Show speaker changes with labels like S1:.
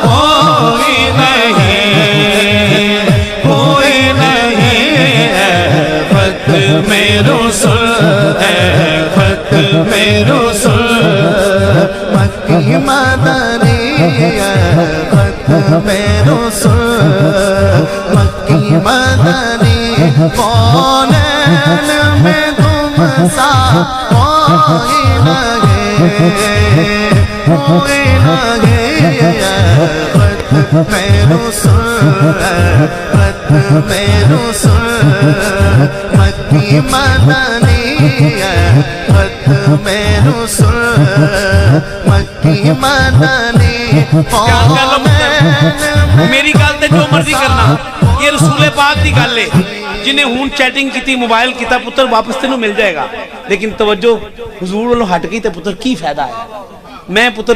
S1: کوئی نہیں، کوئی نہیں ہے خط میں رسول، ہے خط میں رسول، مکی مدنی ہے خط میں رسول، مکی مدنی، کونین میں تم سا کوئی نہیں، کوئی نہیں ہے خط میں رسول، خط میں رسول، مکی مدنی ہے خط میں رسول، مکی مدنی،
S2: میری گل تے جو مرضی کرنا، یہ رسول پاک دی گل ہے، جنہیں ہون چیٹنگ کیتی، موبائل کیتا، پتر واپس تینوں مل جائے گا، لیکن توجہ حضور والوں ہٹ گئی تے پتر کی فائدہ ہے؟ میں پتر